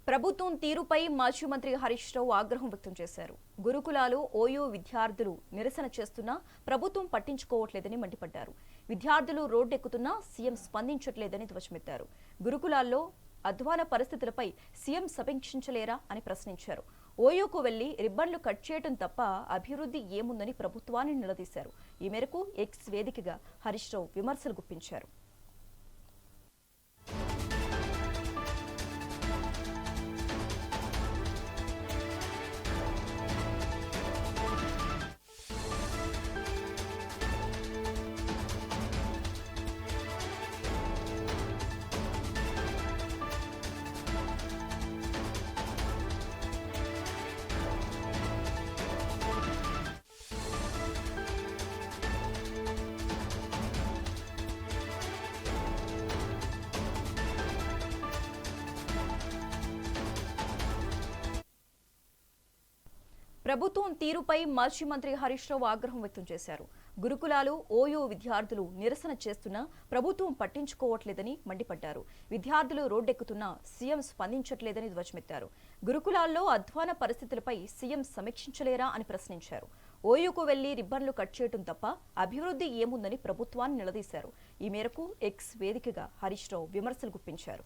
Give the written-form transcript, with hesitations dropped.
ప్రభుత్వం తీరుపై మాజీ మంత్రి హరీష్ రావు ఆగ్రహం వ్యక్తం చేశారు. గురుకులాలు ఓయూ విద్యార్థులు నిరసన చేస్తున్నా ప్రభుత్వం పట్టించుకోవట్లేదని మండిపడ్డారు. విద్యార్థులు రోడ్డెక్కుతున్నా సీఎం స్పందించట్లేదని ధ్వజమెత్తారు. గురుకులాల్లో అధ్వాన పరిస్థితులపై సీఎం సమీక్షించలేరా అని ప్రశ్నించారు. ఓయూకు వెళ్లి రిబ్బన్లు కట్ చేయడం తప్ప అభివృద్ధి ఏముందని ప్రభుత్వాన్ని నిలదీశారు. ఈ మేరకు ఎక్స్ వేదికగా హరీష్ రావు విమర్శలు గుప్పించారు. ప్రభుత్వం తీరుపై మాజీ మంత్రి హరీష్ రావు ఆగ్రహం వ్యక్తం చేశారు. గురుకులాలు ఓయూ విద్యార్థులు నిరసన చేస్తున్నా ప్రభుత్వం పట్టించుకోవట్లేదని మండిపడ్డారు. విద్యార్థులు రోడ్డెక్కుతున్నా సీఎం స్పందించట్లేదని ధ్వజమెత్తారు. గురుకులాల్లో అధ్వాన పరిస్థితులపై సీఎం సమీక్షించలేరా అని ప్రశ్నించారు. ఓయూకు వెళ్లి రిబ్బన్లు కట్ చేయడం తప్ప అభివృద్ధి ఏముందని ప్రభుత్వాన్ని నిలదీశారు. ఈ మేరకు ఎక్స్ వేదికగా హరీష్ రావు విమర్శలు గుప్పించారు.